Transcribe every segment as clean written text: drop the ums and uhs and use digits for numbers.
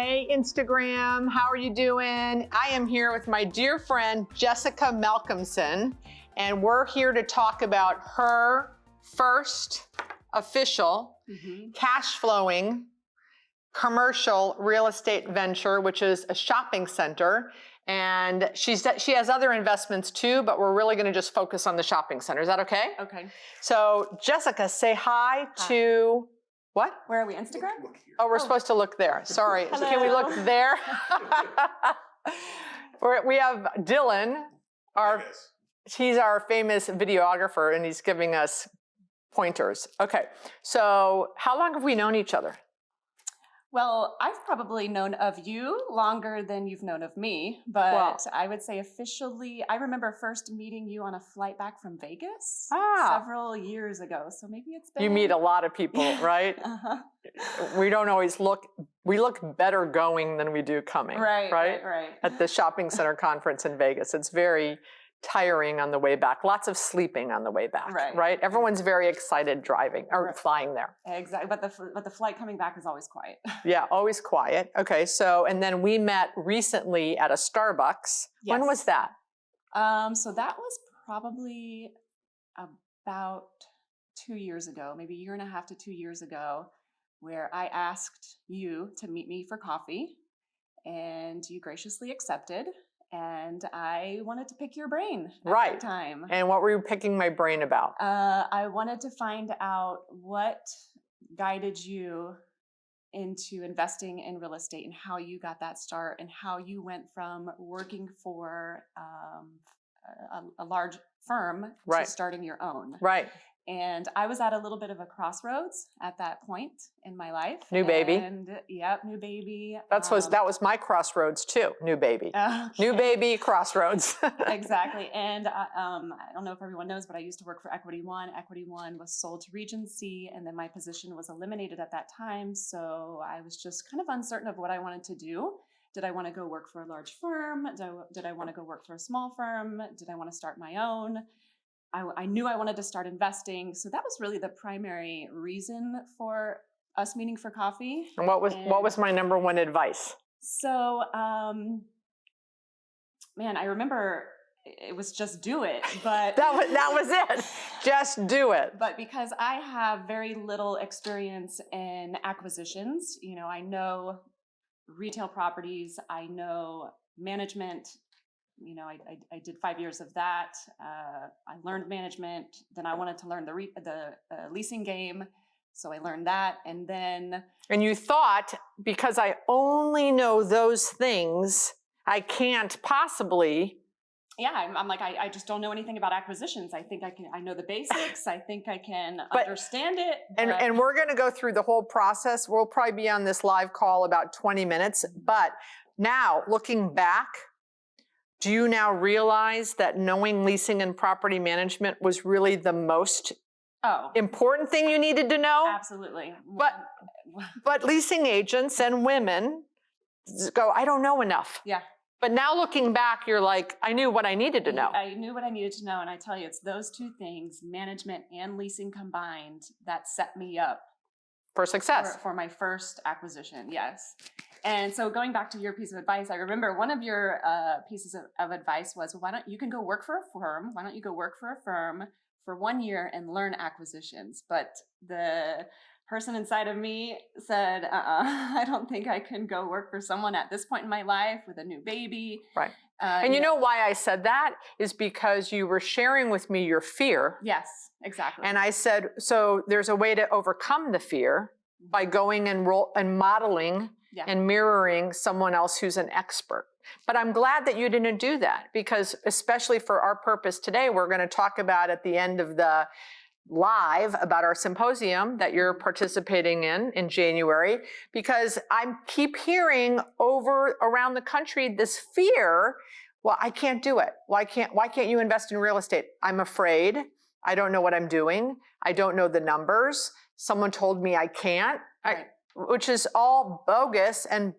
Hey, Instagram, how are you doing? I am here with my dear friend, Jessica Malcolmson, and we're here to talk about her first official cash flowing commercial real estate venture, which is a shopping center. And she has other investments too, but we're really gonna just focus on the shopping center. Is that okay? Okay. So Jessica, say hi to, what? Where are we, Instagram? Oh, we're supposed to look there. Sorry. Hello. Can we look there? We have Dylan. He's our famous videographer, and he's giving us pointers. Okay. So how long have we known each other? Well, I've probably known of you longer than you've known of me, but I would say officially, I remember first meeting you on a flight back from Vegas several years ago. So maybe it's been... You meet a lot of people, right? We don't always we look better going than we do coming, right? At the shopping center conference in Vegas. It's very tiring on the way back, lots of sleeping on the way back, right? Everyone's very excited driving or flying there. Exactly, but the flight coming back is always quiet. Yeah, always quiet. Okay, so, and then we met recently at a Starbucks. Yes. When was that? So that was probably about 2 years ago, maybe 1.5 years to 2 years ago, where I asked you to meet me for coffee, and you graciously accepted. And I wanted to pick your brain at that time. And what were you picking my brain about? I wanted to find out what guided you into investing in real estate and how you got that start and how you went from working for a large firm to starting your own. Right. And I was at a little bit of a crossroads at that point in my life. New baby. And yep, new baby. That was my crossroads too, new baby. Okay. New baby, crossroads. Exactly. And I don't know if everyone knows, but I used to work for Equity One. Equity One was sold to Regency, and then my position was eliminated at that time. So I was just kind of uncertain of what I wanted to do. Did I want to go work for a large firm? Did I want to go work for a small firm? Did I want to start my own? I knew I wanted to start investing. So that was really the primary reason for us meeting for coffee. And what was my number one advice? So, man, I remember it was just do it, but that was it. Just do it. But because I have very little experience in acquisitions, you know, I know retail properties, I know management. You know, I did 5 years of that. I learned management. Then I wanted to learn the leasing game. So I learned that. And then... And you thought, because I only know those things, I can't possibly... Yeah, I'm like, I just don't know anything about acquisitions. I think I know the basics. I think I can understand it. And we're going to go through the whole process. We'll probably be on this live call about 20 minutes. But now, looking back, do you now realize that knowing leasing and property management was really the most important thing you needed to know? Absolutely. But leasing agents and women go, I don't know enough. Yeah. But now looking back, you're like, I knew what I needed to know. I knew what I needed to know. And I tell you, it's those two things, management and leasing combined, that set me up for success. For my first acquisition, yes. And so going back to your piece of advice, I remember one of your pieces of advice was, well, you can go work for a firm. Why don't you go work for a firm for 1 year and learn acquisitions? But the person inside of me said, I don't think I can go work for someone at this point in my life with a new baby. Right. And you know why I said that is because you were sharing with me your fear. Yes, exactly. And I said, so there's a way to overcome the fear by going and modeling and mirroring someone else who's an expert. But I'm glad that you didn't do that, because especially for our purpose today, we're going to talk about at the end of the live about our symposium that you're participating in January, because I keep hearing around the country this fear, well, I can't do it. Why can't you invest in real estate? I'm afraid. I don't know what I'm doing. I don't know the numbers. Someone told me I can't. Which is all bogus and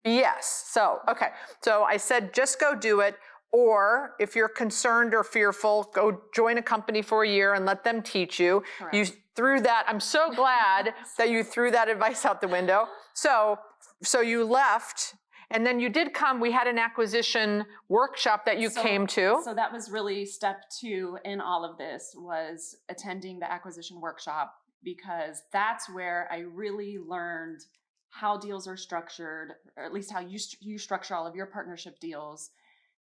BS. So, okay. So I said, just go do it. Or if you're concerned or fearful, go join a company for a year and let them teach you. Correct. You threw that. I'm so glad that you threw that advice out the window. So So you left, and then you did come. We had an acquisition workshop that you came to. So that was really step 2 in all of this, was attending the acquisition workshop, because that's where I really learned how deals are structured, or at least how you structure all of your partnership deals.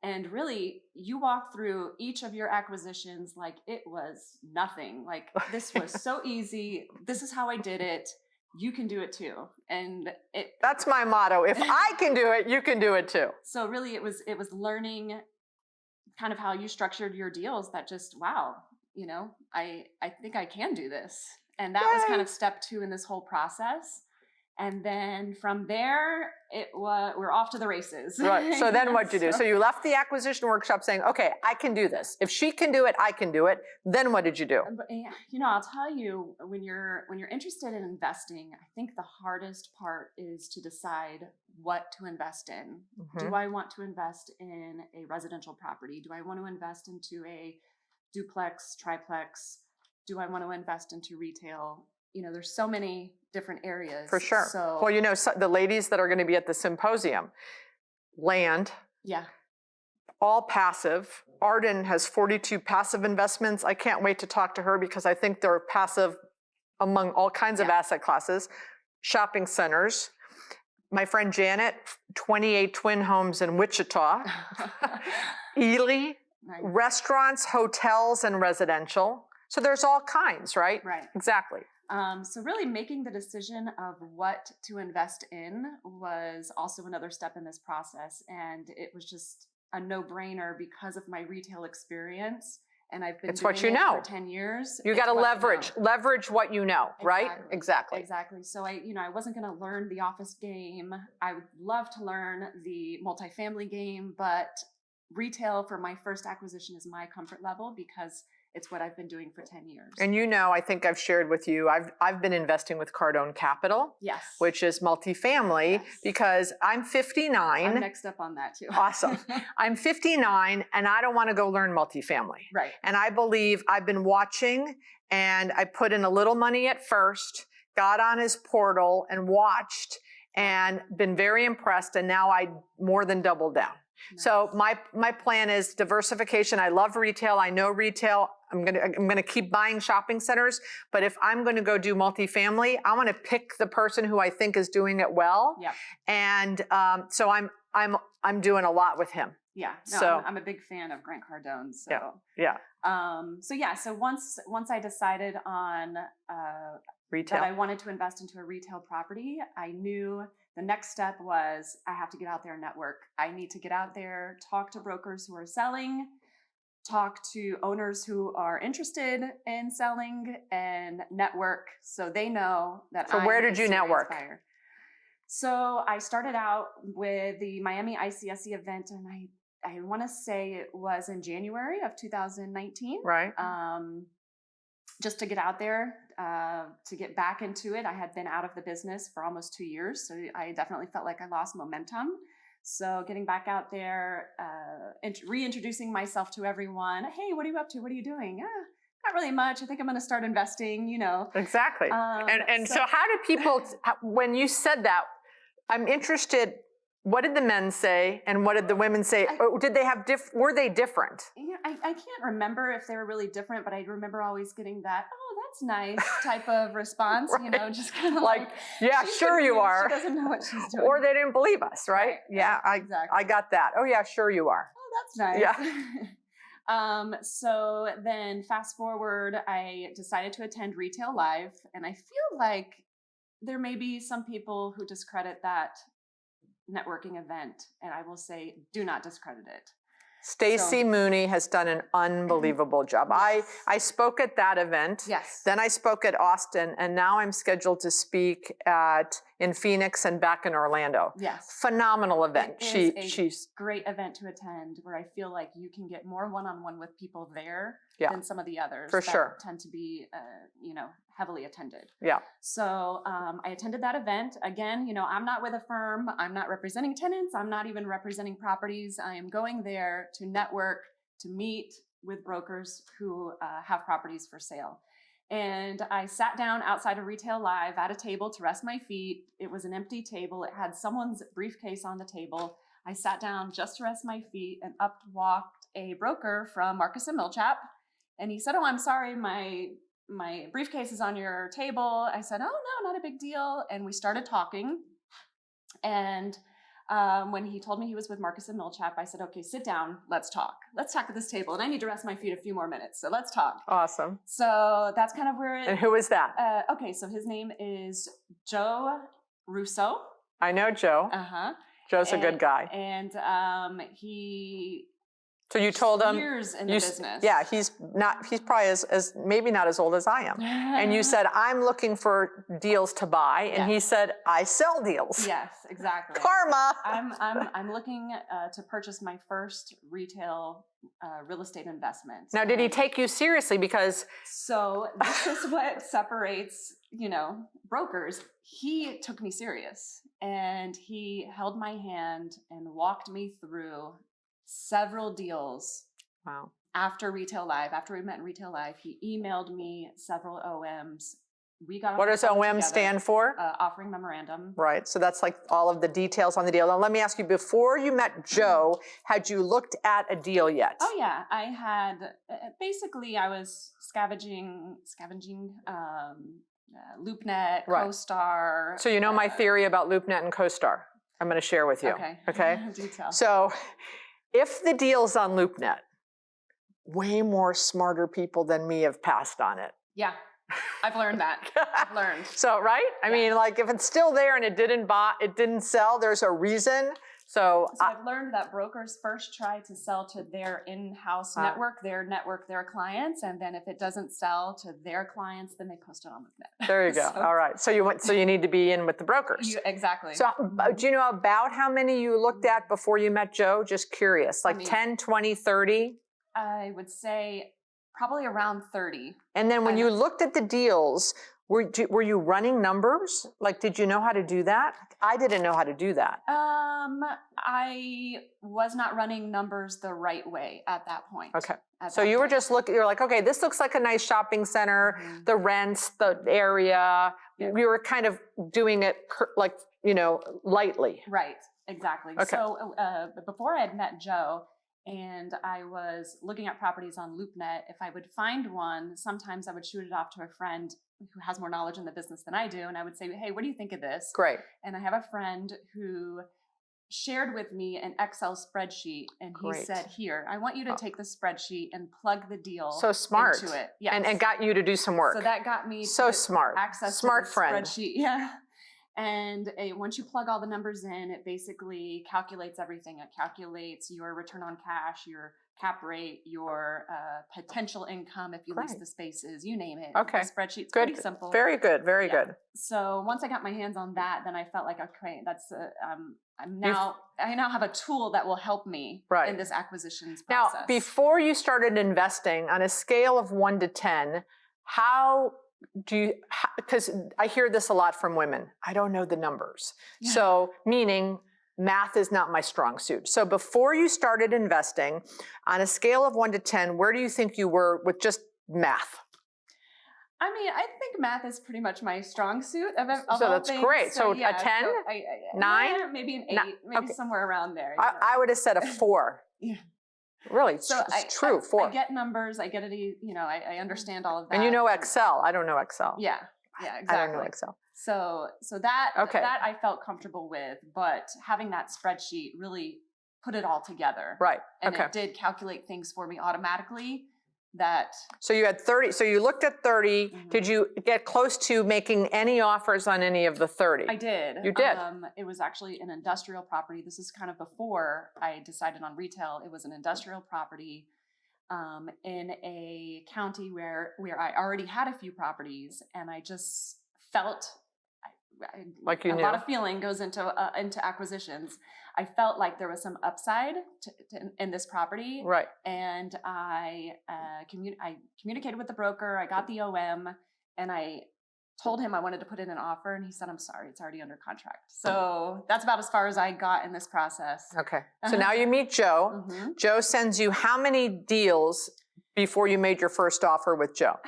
And really, you walk through each of your acquisitions like it was nothing. Like, this was so easy. This is how I did it. You can do it too. And that's my motto. If I can do it, you can do it too. So really, it was learning kind of how you structured your deals that just, wow, you know, I think I can do this. And that was kind of step 2 in this whole process. And then from there, we're off to the races. Right. So then what'd you do? So you left the acquisition workshop saying, okay, I can do this. If she can do it, I can do it. Then what did you do? You know, I'll tell you, when you're interested in investing, I think the hardest part is to decide what to invest in. Mm-hmm. Do I want to invest in a residential property? Do I want to invest into a duplex, triplex? Do I want to invest into retail? You know, there's so many different areas. For sure. So, well, you know, the ladies that are going to be at the symposium, land. Yeah. All passive. Arden has 42 passive investments. I can't wait to talk to her because I think they're passive among all kinds of asset classes. Shopping centers. My friend Janet, 28 twin homes in Wichita. Ely. Nice. Restaurants, hotels, and residential. So there's all kinds, right? Right. Exactly. So really making the decision of what to invest in was also another step in this process. And it was just a no-brainer because of my retail experience. And I've been doing it for 10 years. You got to leverage what you know, right? Exactly. Exactly. So I wasn't going to learn the office game. I would love to learn the multifamily game, but retail for my first acquisition is my comfort level because it's what I've been doing for 10 years. And you know, I think I've shared with you, I've been investing with Cardone Capital, yes, which is multifamily, because I'm 59. I'm next up on that too. Awesome. I'm 59 and I don't want to go learn multifamily. Right. And I believe I've been watching, and I put in a little money at first, got on his portal and watched and been very impressed. And now I more than doubled down. Nice. So my plan is diversification. I love retail. I know retail. I'm gonna keep buying shopping centers. But if I'm going to go do multifamily, I want to pick the person who I think is doing it well. Yeah. And so I'm doing a lot with him. Yeah. No, I'm a big fan of Grant Cardone. So yeah. So once I decided on retail, that I wanted to invest into a retail property, I knew the next step was I have to get out there and network. I need to get out there, talk to brokers who are selling, talk to owners who are interested in selling, and network so they know that So where did you network? Buyer. So I started out with the Miami ICSC event, and I want to say it was in January of 2019. Right. Just to get out there, to get back into it. I had been out of the business for almost 2 years, so I definitely felt like I lost momentum. So getting back out there, reintroducing myself to everyone. Hey, what are you up to? What are you doing? Not really much. I think I'm going to start investing, you know. Exactly. So how do people, when you said that, I'm interested, what did the men say and what did the women say? Did they have were they different? Yeah, I can't remember if they were really different, but I remember always getting that, oh, that's nice type of response, right. You know, just kind of like yeah, sure you are. She doesn't know what she's doing. Or they didn't believe us, right? Yeah, exactly. I got that. Oh yeah, sure you are. Oh, that's nice. Yeah. So then fast forward, I decided to attend Retail Live, and I feel like there may be some people who discredit that networking event, and I will say, do not discredit it. Stacy Mooney has done an unbelievable job. Yes. I spoke at that event. Yes. Then I spoke at Austin, and now I'm scheduled to speak in Phoenix and back in Orlando. Yes. Phenomenal event. She's a great event to attend, where I feel like you can get more one-on-one with people there than some of the others that tend to be, heavily attended. Yeah. So I attended that event. Again, I'm not with a firm. I'm not representing tenants. I'm not even representing properties. I am going there to network, to meet with brokers who have properties for sale. And I sat down outside of Retail Live at a table to rest my feet. It was an empty table. It had someone's briefcase on the table. I sat down just to rest my feet, and up walked a broker from Marcus & Millichap. And he said, "Oh, I'm sorry, my briefcase is on your table." I said, "Oh, no, not a big deal." And we started talking. And when he told me he was with Marcus & Millichap, I said, "Okay, sit down. Let's talk. Let's talk at this table. And I need to rest my feet a few more minutes. So let's talk." Awesome. So that's kind of where it... And who is that? Okay, so his name is Joe Russo. I know Joe. Uh-huh. Joe's a good guy. And he... So you told him years in the business. Yeah, he's probably as maybe not as old as I am. And you said, "I'm looking for deals to buy," and he said, "I sell deals." Yes, exactly. Karma. I'm looking to purchase my first retail real estate investment. Now, did he take you seriously? Because so this is what separates, brokers. He took me serious, and he held my hand and walked me through several deals. Wow. After Retail Live, after we met in Retail Live, he emailed me several OMs. We got what does OM stand for? Offering memorandum. Right. So that's like all of the details on the deal. Now, let me ask you, before you met Joe, had you looked at a deal yet? Oh, yeah. I had, basically, I was scavenging LoopNet, Right. CoStar. So you know my theory about LoopNet and CoStar. I'm going to share with you. Okay. Detail. So if the deal's on LoopNet, way more smarter people than me have passed on it. Yeah, I've learned that. I've learned. So, right? I mean, like if it's still there and it didn't sell, there's a reason. So I've learned that brokers first try to sell to their in-house network, their clients, and then if it doesn't sell to their clients, then they post it on LoopNet. There you go. All right. So you need to be in with the brokers. Exactly. So do you know about how many you looked at before you met Joe? Just curious. Like 10, 20, 30? I would say probably around 30. And then when you looked at the deals, were you running numbers? Like, did you know how to do that? I didn't know how to do that. I was not running numbers the right way at that point. Okay. So you were just looking, you're like, okay, this looks like a nice shopping center, the rents, the area. Yeah. You were kind of doing it like, lightly. Right. Exactly. Okay. So before I had met Joe, and I was looking at properties on LoopNet, if I would find one, sometimes I would shoot it off to a friend who has more knowledge in the business than I do. And I would say, "Hey, what do you think of this?" Great. And I have a friend who shared with me an Excel spreadsheet, and he said, "Here, I want you to take the spreadsheet and plug the deal into it." Yes. And got you to do some work. So that got me smart. Access to the spreadsheet. Yeah. And once you plug all the numbers in, it basically calculates everything. It calculates your return on cash, your cap rate, your potential income if you lease the spaces, you name it. Okay. The spreadsheet's pretty simple. Very good. Very good. So once I got my hands on that, then I felt like, okay, that's I now have a tool that will help me in this acquisitions process. Now, before you started investing, on a scale of 1 to 10, how do you, because I hear this a lot from women, I don't know the numbers. Yeah. So meaning math is not my strong suit. So before you started investing, on a scale of 1 to 10, where do you think you were with just math? I mean, I think math is pretty much my strong suit of so that's things. Great. So yeah, a 10, 9, maybe an 8, maybe somewhere around there. I would have said a 4. Yeah. Really, so it's true. 4. I get numbers. I get it. I understand all of that. And you know Excel. I don't know Excel. Yeah. Yeah. Exactly. I don't know Excel. So that I felt comfortable with, but having that spreadsheet really put it all together. Right. And it did calculate things for me automatically. So you had 30. So you looked at 30. Mm-hmm. Did you get close to making any offers on any of the 30? I did. You did. It was actually an industrial property. This is kind of before I decided on retail. It was an industrial property in a county where I already had a few properties, and I just felt like a lot of feeling goes into acquisitions. I felt like there was some upside in this property, right? And I communicated with the broker. I got the OM, and I told him I wanted to put in an offer, and he said, "I'm sorry, it's already under contract." So that's about as far as I got in this process. Okay. So now you meet Joe. Mm-hmm. Joe sends you how many deals before you made your first offer with Joe?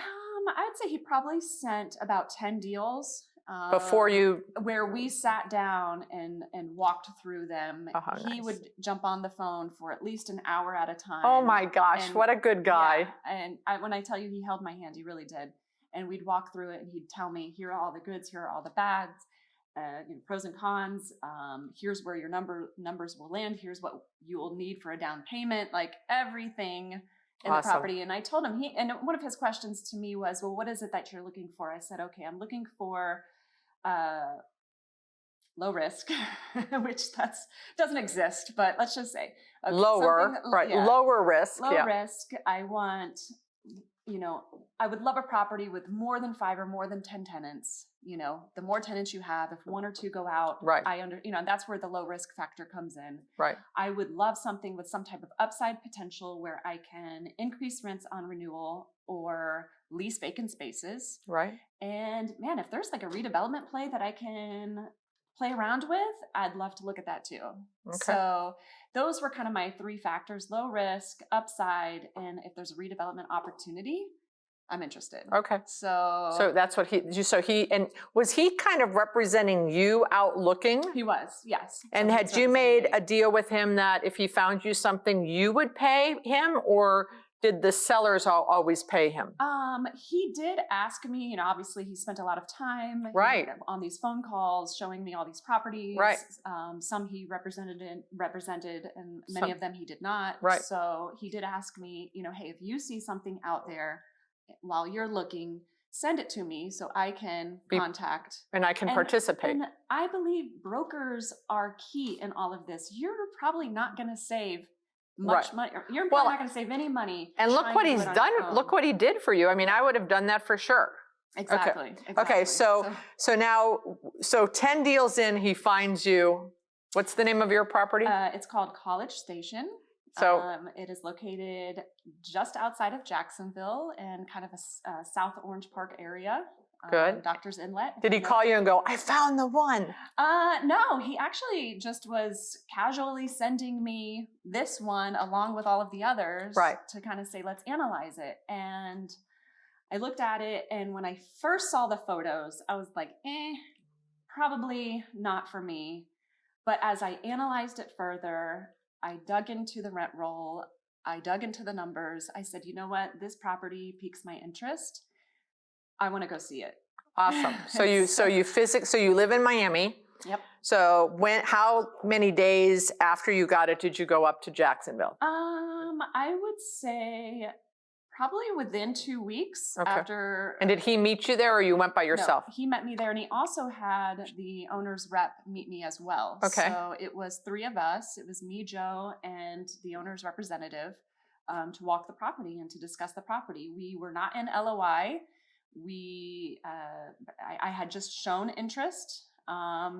I'd say he probably sent about 10 deals. Before you, where we sat down and walked through them. Oh, He nice. would jump on the phone for at least an hour at a time. oh my gosh, And- what a good guy. Yeah, and when I tell you he held my hand, he really did. And we'd walk through it and he'd tell me, here are all the goods, here are all the bads, pros and cons. Here's where your numbers will land. Here's what you will need for a down payment, like everything in the Awesome. property. And I told him, and one of his questions to me was, well, what is it that you're looking for? I said, okay, I'm looking for low risk, which doesn't exist, but let's just say okay, Lower, right, yeah, lower risk. low yeah. risk. I want, I would love a property with more than 5 or more than 10 tenants. The more tenants you have, if 1 or 2 go out, Right. that's where the low risk factor comes in. Right. I would love something with some type of upside potential where I can increase rents on renewal or lease vacant spaces. Right. And man, if there's like a redevelopment play that I can play around with, I'd love to look at that too. Okay. So those were kind of my 3 factors: low risk, upside, and if there's a redevelopment opportunity, I'm interested. Okay. So that's what and was he kind of representing you out looking? he was, yes. And So had he's you made a representing deal with him that if he found you something, you would pay him, or did the sellers always pay him? me. He did ask me, obviously he spent a lot of time Right. on these phone calls showing me all these properties. Right. Some he represented, and many Some- of them he did not. Right. So he did ask me, hey, if you see something out there while you're looking, send it to me so I can contact. And I can participate. And I believe brokers are key in all of this. You're probably not going to save much money. You're probably not going to save any money. And look what he's done. Look what he did for you. I mean, I would have done that for sure. Exactly. Okay. So now, 10 deals in, he finds you. What's the name of your property? It's called College Station. So it is located just outside of Jacksonville and kind of a South Orange Park area. Good. Doctor's Inlet. Did he call you and go, I found the one? No, he actually just was casually sending me this one along with all of the others, right, to kind of say, let's analyze it. And I looked at it, and when I first saw the photos, I was like, probably not for me. But as I analyzed it further, I dug into the rent roll, I dug into the numbers. I said, you know what? This property piques my interest. I want to go see it. Awesome. So you live in Miami. Yep. So how many days after you got it did you go up to Jacksonville? I would say probably within 2 weeks after. And did he meet you there, or you went by yourself? No, he met me there, and he also had the owner's rep meet me as well. Okay. So it was 3 of us. It was me, Joe, and the owner's representative to walk the property and to discuss the property. We were not in LOI. I had just shown interest.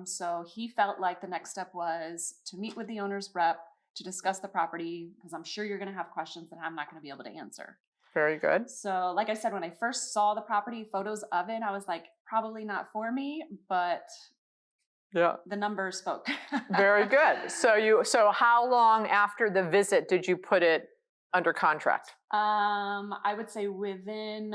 So he felt like the next step was to meet with the owner's rep to discuss the property, because I'm sure you're going to have questions that I'm not going to be able to answer. Very good. So like I said, when I first saw the property, photos of it, I was like, probably not for me, but yeah, the numbers spoke. Very good. So how long after the visit did you put it under contract? I would say within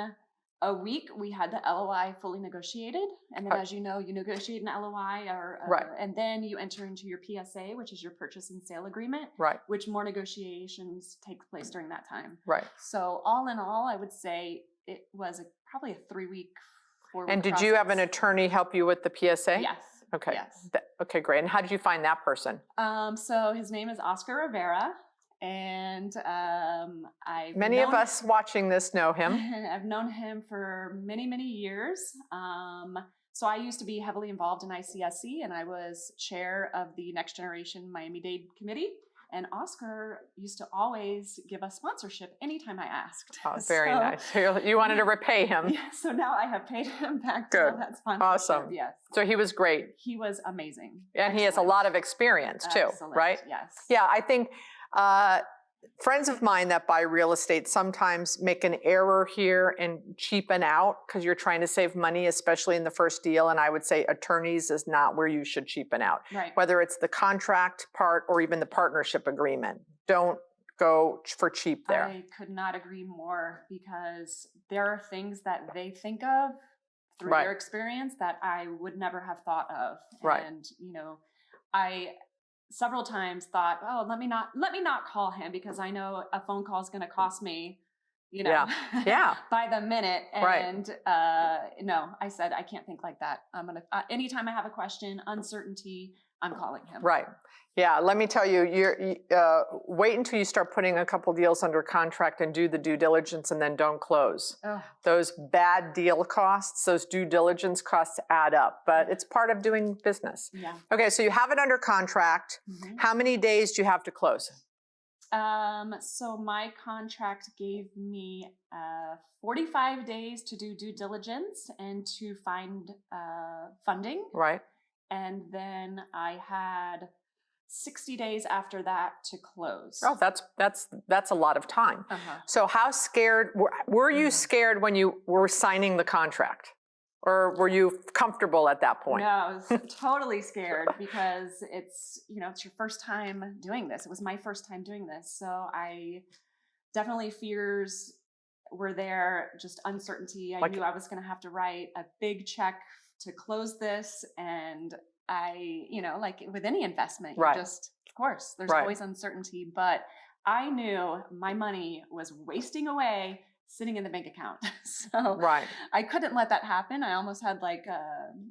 a week, we had the LOI fully negotiated. And then, as you know, you negotiate an LOI, right, and then you enter into your PSA, which is your purchase and sale agreement, right, which more negotiations take place during that time. Right. So all in all, I would say it was probably a 3-week, 4-week And did process. you have an attorney help you with the PSA? Yes. Okay. Yes. Okay, great. And how did you find that person? So his name is Oscar Rivera. And many of us watching this know him. I've known him for many, many years. So I used to be heavily involved in ICSC, and I was chair of the Next Generation Miami-Dade Committee. And Oscar used to always give us sponsorship anytime I asked. Oh, very nice. You wanted to repay him. Yeah, so now I have paid him back Good. for that sponsorship. Awesome. Yes. So he was great. He was amazing. And he has a lot of experience too, Excellent. right? Yes. Yeah, I think friends of mine that buy real estate sometimes make an error here and cheapen out because you're trying to save money, especially in the first deal. And I would say attorneys is not where you should cheapen out. Right. Whether it's the contract part or even the partnership agreement. Don't go for cheap there. I could not agree more, because there are things that they think of through Right. their experience that I would never have thought of. Right. And, you know, I several times thought, oh, let me not call him, because I know a phone call is going to cost me, you know, Yeah. by the minute. Right. And no, I said, I can't think like that. I'm going to, anytime I have a question, uncertainty, I'm calling him. Right. Yeah. Let me tell you, wait until you start putting a couple deals under contract and do the due diligence, and then don't close. Oh. Those bad deal costs, those due diligence costs add up, but it's part of doing business. Yeah. Okay. So you have it under contract. Mm-hmm. How many days do you have to close? So my contract gave me 45 days to do due diligence and to find funding. Right. And then I had 60 days after that to close. Oh, that's a lot of time. Uh-huh. So how scared were you scared when you were signing the contract? Or were you comfortable at that point? No, I was totally scared, because it's, you know, it's your first time doing this. It was my first time doing this. So I definitely, fears were there, just uncertainty. I knew I was going to have to write a big check to close this. And I, you know, like with any investment, you just, of course, there's always uncertainty, but I knew my money was wasting away sitting in the bank account. So I couldn't let that happen. I almost had like,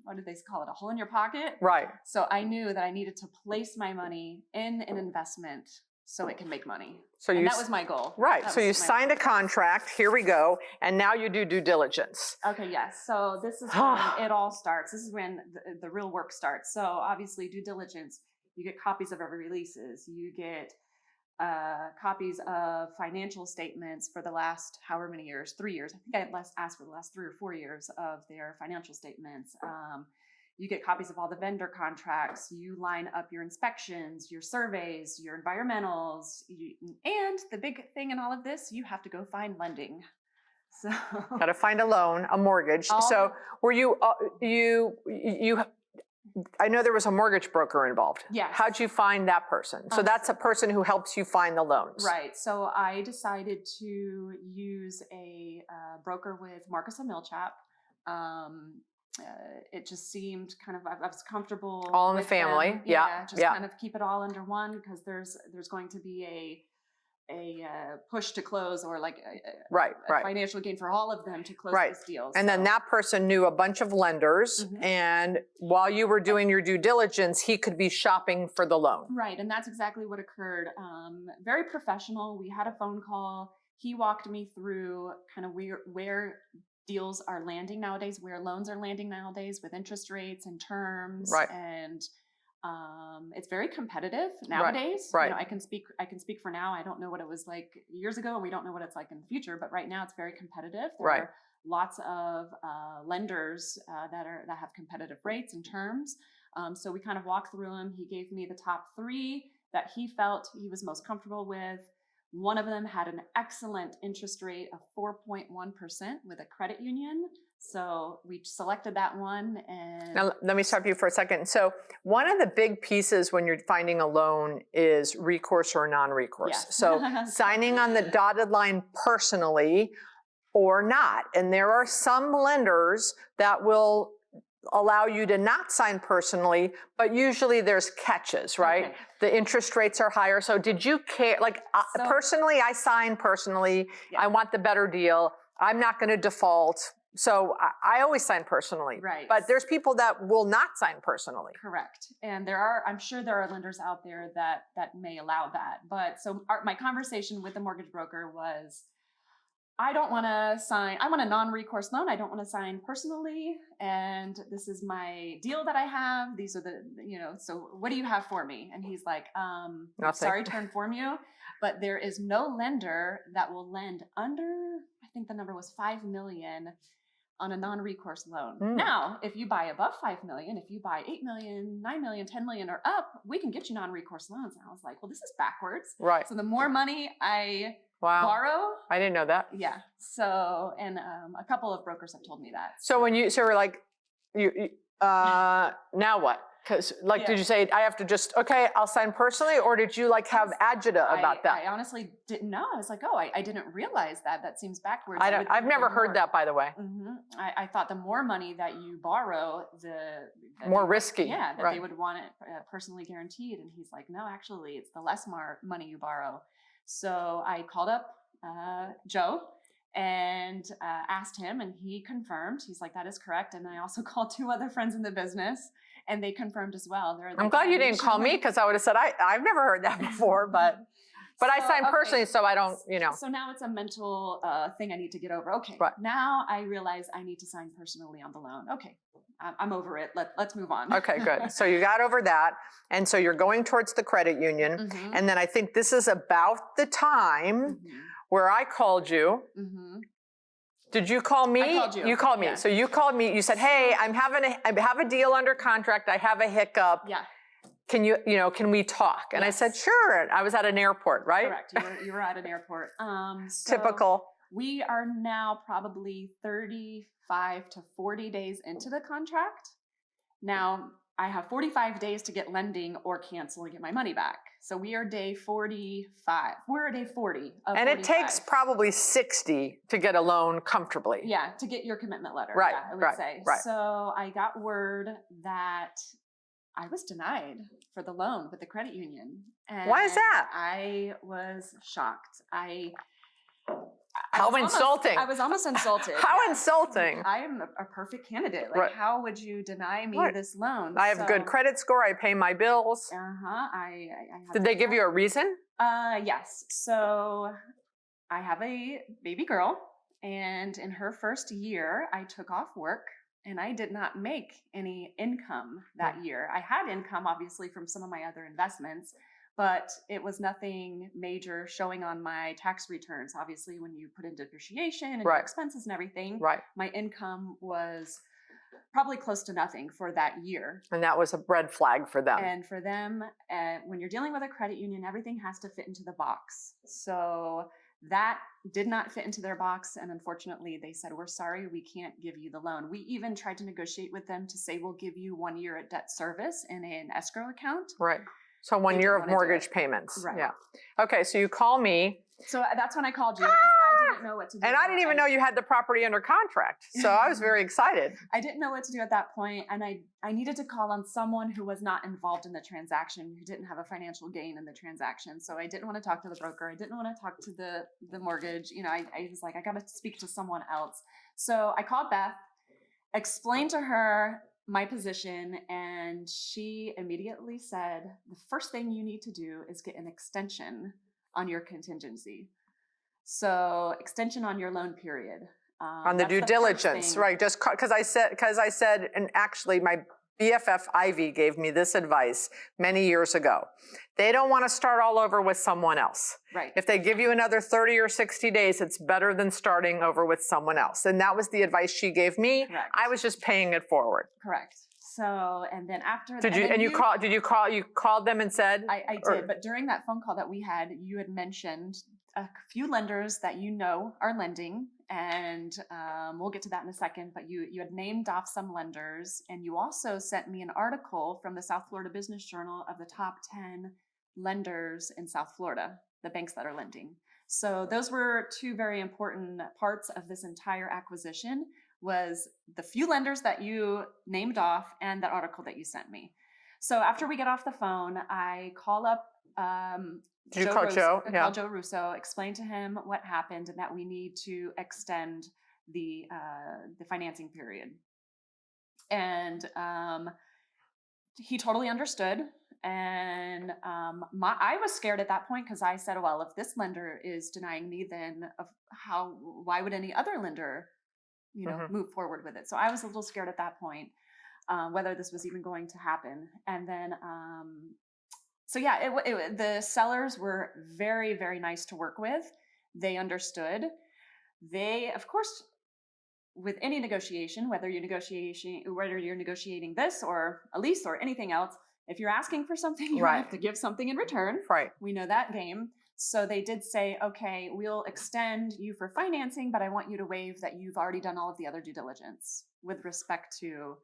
what did they call it? A hole in your pocket. Right. So I knew that I needed to place my money in an investment so it can make money. So that was my goal. Right. So you signed a contract. Here we go. And now you do due diligence. Okay. Yes. So this is when it all starts. This is when the real work starts. So obviously due diligence, you get copies of every releases. You get copies of financial statements for the last however many years, 3 years. I think I had asked for the last 3 or 4 years of their financial statements. You get copies of all the vendor contracts. You line up your inspections, your surveys, your environmentals, and the big thing in all of this, you have to go find lending. So got to find a loan, a mortgage. So were you I know there was a mortgage broker involved. Yes. How'd you find that person? So that's a person who helps you find the loans. Right. So I decided to use a broker with Marcus and Millchap. It just seemed kind of, I was comfortable. All in the family. Them. Yeah. Just kind of keep it all under one, because there's going to be a push to close, or like a financial gain for all of them to close these deals. And then that person knew a bunch of lenders, and while you were doing your due diligence, he could be shopping for the loan. Right. And that's exactly what occurred. Very professional. We had a phone call. He walked me through kind of where deals are landing nowadays, where loans are landing nowadays with interest rates and terms. Right. And it's very competitive nowadays. Right. You know, I can speak for now. I don't know what it was like years ago, and we don't know what it's like in the future, but right now it's very competitive. There are lots of lenders that have competitive rates and terms. So we kind of walked through them. He gave me the top 3 that he felt he was most comfortable with. One of them had an excellent interest rate of 4.1% with a credit union. So we selected that one. And now let me stop you for a second. So one of the big pieces when you're finding a loan is recourse or non-recourse. Yes. So signing on the dotted line personally or not. And there are some lenders that will allow you to not sign personally, but usually there's catches, right? Okay. The interest rates are higher. So did you care? Like personally, I sign personally. I want the better deal. I'm not going to default. So I always sign personally. Right. But there's people that will not sign personally. Correct. And I'm sure there are lenders out there that may allow that. But so my conversation with the mortgage broker was, I don't want to sign, I want a non-recourse loan. I don't want to sign personally. And this is my deal that I have. These are the, so what do you have for me? And he's like, I'm sorry to inform you, but there is no lender that will lend under, I think the number was 5 million on a non-recourse loan. Now, if you buy above 5 million, if you buy 8 million, 9 million, 10 million or up, we can get you non-recourse loans. And I was like, well, this is backwards. Right. So the more money I borrow. I didn't know that. Yeah. So, and a couple of brokers have told me that. So we're like, now what? Because did you say, I have to just, okay, I'll sign personally, or did you have agita about that? I honestly didn't know. I was like, oh, I didn't realize that. That seems backwards. I've never heard that, by the way. I thought the more money that you borrow, the more risky. Yeah, that they would want it personally guaranteed. And he's like, no, actually, it's the less money you borrow. So I called up Joe and asked him, and he confirmed. He's like, that is correct. And I also called 2 other friends in the business, and they confirmed as well. I'm glad you didn't call me, because I would have said, I've never heard that before, but I signed personally, so I don't, So now it's a mental thing I need to get over. Okay, now I realize I need to sign personally on the loan. Okay, I'm over it. Let's move on. Okay, good. So you got over that, and so you're going towards the credit union, and then I think this is about the time where I called you. Did you call me? I called you. You called me. Yeah. So you called me. You said, "Hey, I have a deal under contract. I have a hiccup. Yeah. Can can we talk?" And I said, "Sure." I was at an airport, right? Correct. You were at an airport. Typical. We are now probably 35 to 40 days into the contract. Now, I have 45 days to get lending or cancel and get my money back. So we are day 45. We're at day 40 of And 45. it takes probably 60 to get a loan comfortably. Yeah, to get your commitment letter. Right, yeah, I would say. right. So I got word that I was denied for the loan with the credit union. And why is that? I was shocked. How insulting. I was almost insulted. How insulting. I am a perfect candidate. How would you deny me this loan? I have good credit score. I pay my bills. I Did they give you a reason? Yes. So I have a baby girl, and in her first year, I took off work, and I did not make any income that year. I had income, obviously, from some of my other investments, but it was nothing major showing on my tax returns. Obviously, when you put in depreciation and your expenses and everything, my income was probably close to nothing for that year. And that was a red flag for them. And for them, when you're dealing with a credit union, everything has to fit into the box. So that did not fit into their box. And unfortunately, they said, we're sorry, we can't give you the loan. We even tried to negotiate with them to say, we'll give you 1 year at debt service in an escrow account. Right. So 1 year of mortgage payments. Right. Yeah. Okay. So you call me. So that's when I called you. I didn't know what to do. And I didn't even know you had the property under contract. So I was very excited. I didn't know what to do at that point, and I needed to call on someone who was not involved in the transaction, who didn't have a financial gain in the transaction. So I didn't want to talk to the broker. I didn't want to talk to the mortgage. I was like, I got to speak to someone else. So I called Beth, explained to her my position, and she immediately said, the first thing you need to do is get an extension on your contingency. So extension on your loan period. On the due diligence, right? Just because I said, and actually my BFF Ivy gave me this advice many years ago. They don't want to start all over with someone else. Right. If they give you another 30 or 60 days, it's better than starting over with someone else. And that was the advice she gave me. Correct. I was just paying it forward. Correct. So, and then after that. You called them and said? I did, but during that phone call that we had, you had mentioned a few lenders that are lending, and we'll get to that in a second, but you had named off some lenders, and you also sent me an article from the South Florida Business Journal of the top 10 lenders in South Florida, the banks that are lending. So those were 2 very important parts of this entire acquisition, was the few lenders that you named off and that article that you sent me. So after we get off the phone, I call up Did you call Joe? I called Joe Russo, explained to him what happened and that we need to extend the financing period. And he totally understood. And I was scared at that point, because I said, well, if this lender is denying me, then why would any other lender move forward with it? So I was a little scared at that point, whether this was even going to happen. And then, so yeah, the sellers were very, very nice to work with. They understood. They, of course, with any negotiation, whether you're negotiating this or a lease or anything else, if you're asking for something, you have to give something in return. Right. We know that game. So they did say, okay, we'll extend you for financing, but I want you to waive that you've already done all of the other due diligence with respect to,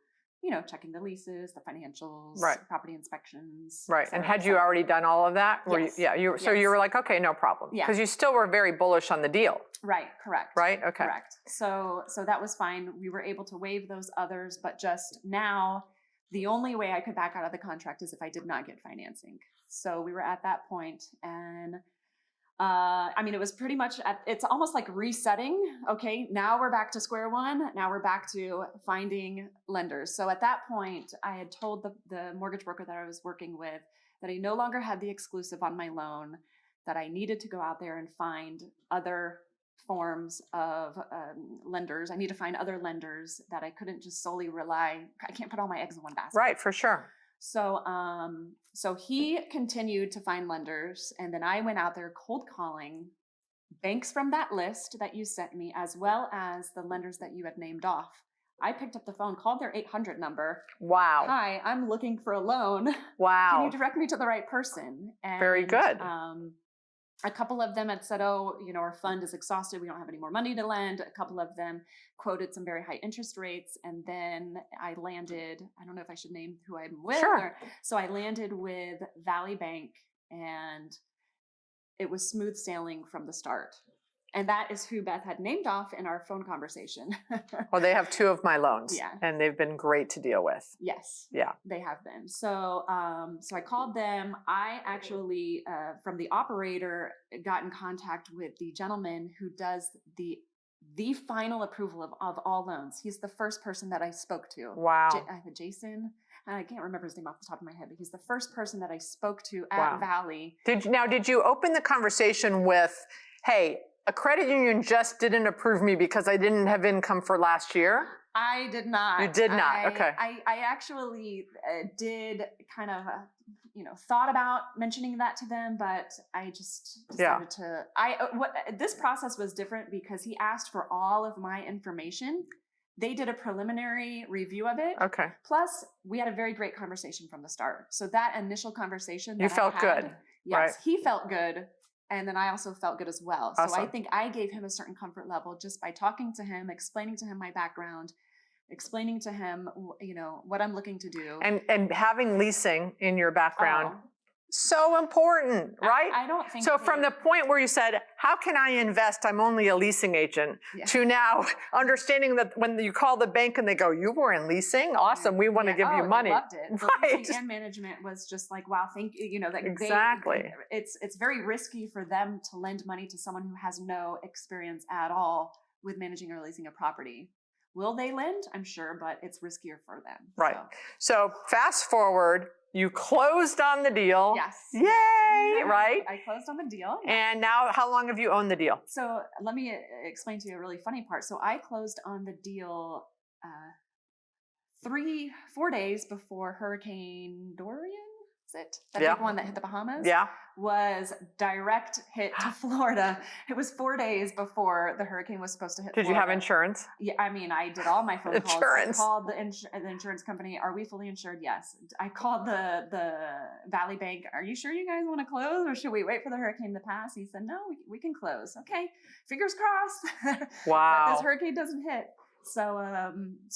checking the leases, the financials, Right. property inspections. Right. et And cetera, had et you cetera. already done all of that? Yes. So you Yes. were like, okay, no problem. Yeah. Because you still were very bullish on the deal. Right. Correct. Right. Okay. Correct. So that was fine. We were able to waive those others, but just now, the only way I could back out of the contract is if I did not get financing. So we were at that point, and it was pretty much it's almost like resetting. Okay, now we're back to square one. Now we're back to finding lenders. So at that point, I had told the mortgage broker that I was working with that I no longer had the exclusive on my loan, that I needed to go out there and find other forms of lenders. I need to find other lenders, that I couldn't just solely rely. I can't put all my eggs in one basket. Right, for sure. So he continued to find lenders, and then I went out there cold calling banks from that list that you sent me, as well as the lenders that you had named off. I picked up the phone, called their 800 number. Wow. Hi, I'm looking for a loan. Wow. Can you direct me to the right person? And, very good. A couple of them had said, our fund is exhausted. We don't have any more money to lend. A couple of them quoted some very high interest rates. And then I landed, I don't know if I should name who I'm with. Sure. So I landed with Valley Bank, and it was smooth sailing from the start. And that is who Beth had named off in our phone conversation. Well, they have 2 of my loans. Yeah. And they've been great to deal with. Yes. Yeah. They have been. So I called them. I actually, from the operator, got in contact with the gentleman who does the final approval of all loans. He's the first person that I spoke to. Wow. Jason. I can't remember his name off the top of my head, but he's the first person that I spoke to at Wow. Valley. Did you open the conversation with, hey, a credit union just didn't approve me because I didn't have income for last year? I did not. You did not. Okay. I actually did kind of, thought about mentioning that to them, but I just decided to. This process was different because he asked for all of my information. They did a preliminary review of it. Okay. Plus, we had a very great conversation from the start. So that initial conversation, you felt good. Yes, right. He felt good. And then I also felt good as well. Awesome. So I think I gave him a certain comfort level just by talking to him, explaining to him my background, explaining to him, what I'm looking to do. And having leasing in your background, so important, right? I don't think so. From the point where you said, "How can I invest? I'm only a leasing agent," to now understanding that when you call the bank and they go, "You were in leasing? Awesome, we want to give you money." They loved it. The right. leasing and management was just like, wow, thank you. Exactly. It's very risky for them to lend money to someone who has no experience at all with managing or leasing a property. Will they lend? I'm sure, but it's riskier for them. Right. So fast forward. You closed on the deal. Yes. Yay, right? I closed on the deal. And now, how long have you owned the deal? So let me explain to you a really funny part. So I closed on the deal 4 days before Hurricane Dorian. Is it? That big one that hit the Bahamas? Yeah. Was direct hit to Florida. It was 4 days before the hurricane was supposed to hit Florida. Did you have insurance? Yeah, I did all my phone calls. Insurance. I called the insurance company. Are we fully insured? Yes. I called the Valley Bank. Are you sure you guys want to close, or should we wait for the hurricane to pass? He said, no, we can close. Okay, fingers crossed. Wow. that this hurricane doesn't hit. So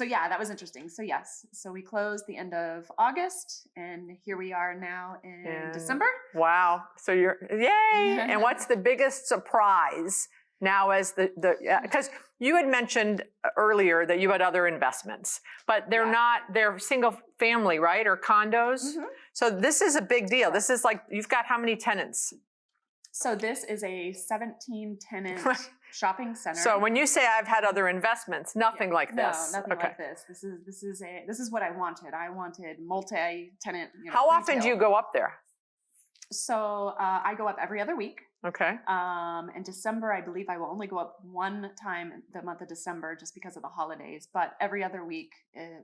yeah, that was interesting. So yes, so we closed the end of August, and here we are now in December. Wow. So you're, yay. And what's the biggest surprise now as because you had mentioned earlier that you had other investments, but they're single family, right? Or condos. Mm-hmm. So this is a big deal. This is like, you've got how many tenants? So this is a 17 tenant shopping center. So when you say I've had other investments, nothing like this. No, nothing like this. This is what I wanted. I wanted multi-tenant. How retail. often do you go up there? So I go up every other week. Okay. In December, I believe I will only go up one time the month of December just because of the holidays. But every other week,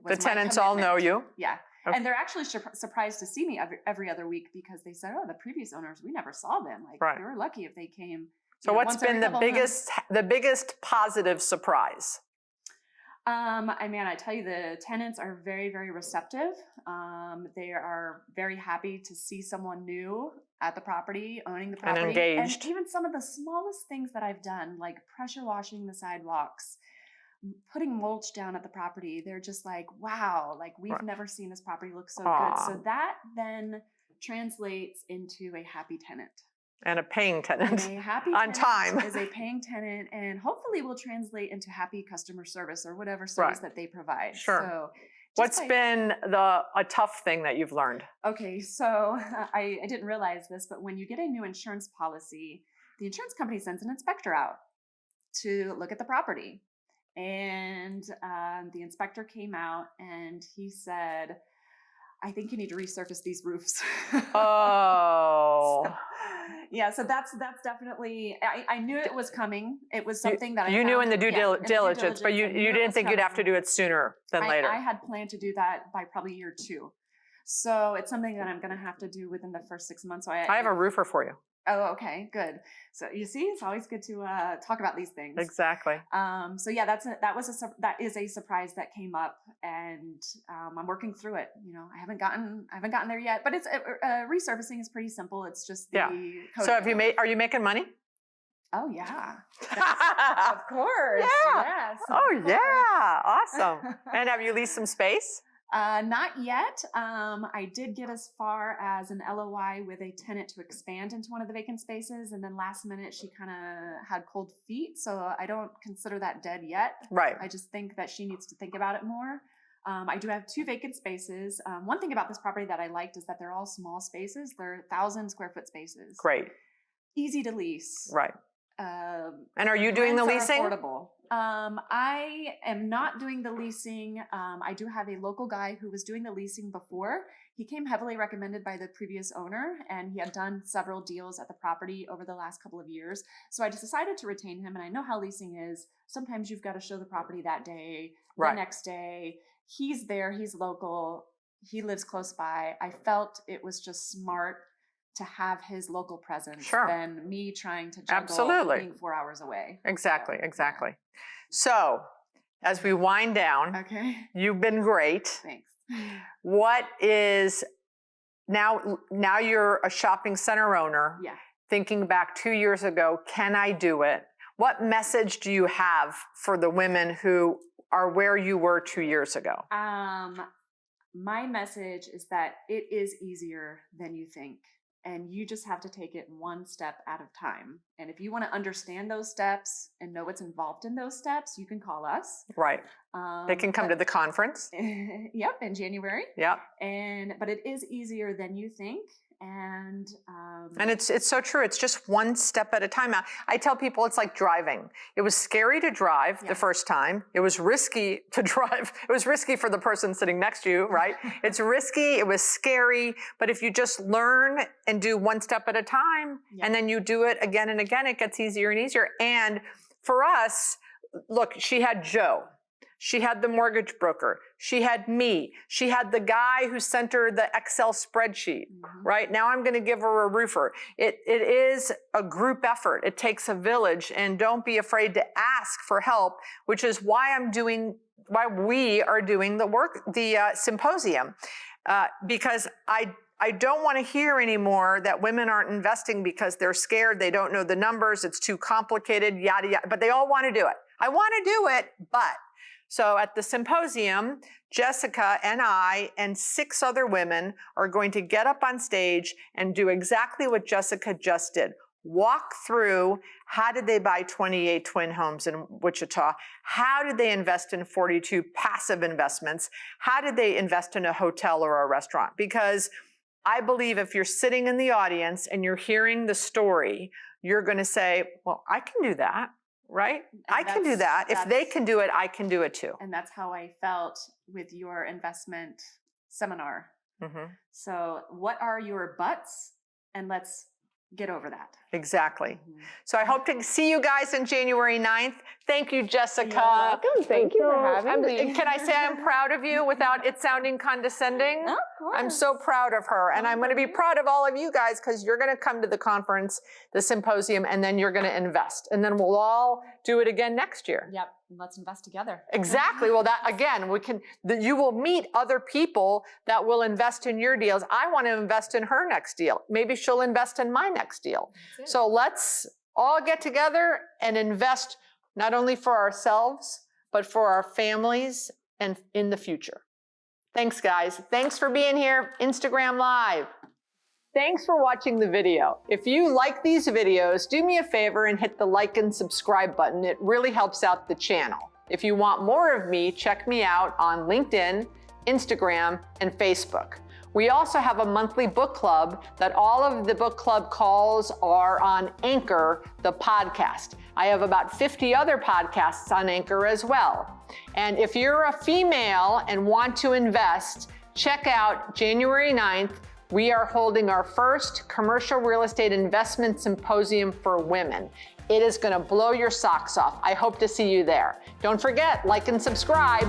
was the tenants all know you. Yeah. Okay. And they're actually surprised to see me every other week because they said, "Oh, the previous owners, we never saw them. Like they were lucky if they came." So what's been the biggest positive surprise? I tell you, the tenants are very, very receptive. They are very happy to see someone new at the property, owning the property. And engaged. And even some of the smallest things that I've done, like pressure washing the sidewalks, putting mulch down at the property. They're just like, wow, like we've Right. never seen this property look so Aw. good. So that then translates into a happy tenant. And a paying tenant. And a happy on tenant time. is a paying tenant, and hopefully will translate into happy customer service or whatever service that they provide. Sure. So What's been a tough thing that you've learned? Okay, so I didn't realize this, but when you get a new insurance policy, the insurance company sends an inspector out to look at the property. And the inspector came out and he said, I think you need to resurface these roofs. Oh. So that's definitely, I knew it was coming. It was something that you knew in the due diligence, but you didn't think you'd have to do it sooner than later. I had planned to do that by probably year 2. So it's something that I'm going to have to do within the first 6 months. So I have a roofer for you. Oh, okay, good. So you see, it's always good to talk about these things. Exactly. So yeah, that is a surprise that came up, and I'm working through it. You know, I haven't gotten there yet, but it's resurfacing is pretty simple. It's just the So are you making money? Oh yeah, of course. Yeah. Yes. Oh yeah, awesome. And have you leased some space? Not yet. I did get as far as an LOI with a tenant to expand into one of the vacant spaces, and then last minute she kind of had cold feet, so I don't consider that dead yet. Right. I just think that she needs to think about it more. I do have 2 vacant spaces. One thing about this property that I liked is that they're all small spaces. They're 1,000 square foot spaces. Great. Easy to lease. Right. And are you doing the rents are leasing? Affordable. I am not doing the leasing. I do have a local guy who was doing the leasing before. He came heavily recommended by the previous owner, and he had done several deals at the property over the last couple of years. So I just decided to retain him, and I know how leasing is. Sometimes you've got to show the property that day, the next day. He's there, he's local, he lives close by. I felt it was just smart to have his local presence than me trying to juggle being 4 hours away. Exactly. So as we wind down, you've been great. Thanks. What is now you're a shopping center owner. Yeah. Thinking back 2 years ago, can I do it? What message do you have for the women who are where you were 2 years ago? My message is that it is easier than you think. And you just have to take it one step at a time. And if you want to understand those steps and know what's involved in those steps, you can call us. Right. They can come to the conference. Yep, in January. Yep. But it is easier than you think. And it's so true. It's just one step at a time. I tell people it's like driving. It was scary to drive the first time. It was risky to drive. It was risky for the person sitting next to you, right? It's risky. It was scary. But if you just learn and do one step at a time, and then you do it again and again, it gets easier and easier. And for us, look, she had Joe. She had the mortgage broker. She had me. She had the guy who sent her the Excel spreadsheet, right? Now I'm going to give her a roofer. It is a group effort. It takes a village, and don't be afraid to ask for help, which is why we are doing the symposium, because I don't want to hear anymore that women aren't investing because they're scared. They don't know the numbers. It's too complicated, yada, yada, but they all want to do it. I want to do it, but. So at the symposium, Jessica and I and 6 other women are going to get up on stage and do exactly what Jessica just did. Walk through how did they buy 28 twin homes in Wichita? How did they invest in 42 passive investments? How did they invest in a hotel or a restaurant? Because I believe if you're sitting in the audience and you're hearing the story, you're going to say, well, I can do that. Right? I can do that. If they can do it, I can do it too. And that's how I felt with your investment seminar. So what are your buts? And let's get over that. Exactly. So I hope to see you guys on January 9th. Thank you, Jessica. You're welcome. Thank you for having me. Can I say I'm proud of you without it sounding condescending? Of course. I'm so proud of her. And I'm going to be proud of all of you guys because you're going to come to the conference, the symposium, and then you're going to invest. And then we'll all do it again next year. Yep. Let's invest together. Exactly. Well, that again, you will meet other people that will invest in your deals. I want to invest in her next deal. Maybe she'll invest in my next deal. So let's all get together and invest not only for ourselves, but but for our families and in the future. Thanks, guys. Thanks for being here, Instagram Live. Thanks for watching the video. If you like these videos, do me a favor and hit the like and subscribe button. It really helps out the channel. If you want more of me, check me out on LinkedIn, Instagram, and Facebook. We also have a monthly book club that all of the book club calls are on Anchor, the podcast. I have about 50 other podcasts on Anchor as well. And if you're a female and want to invest, check out January 9th. We are holding our first commercial real estate investment symposium for women. It is going to blow your socks off. I hope to see you there. Don't forget, like and subscribe.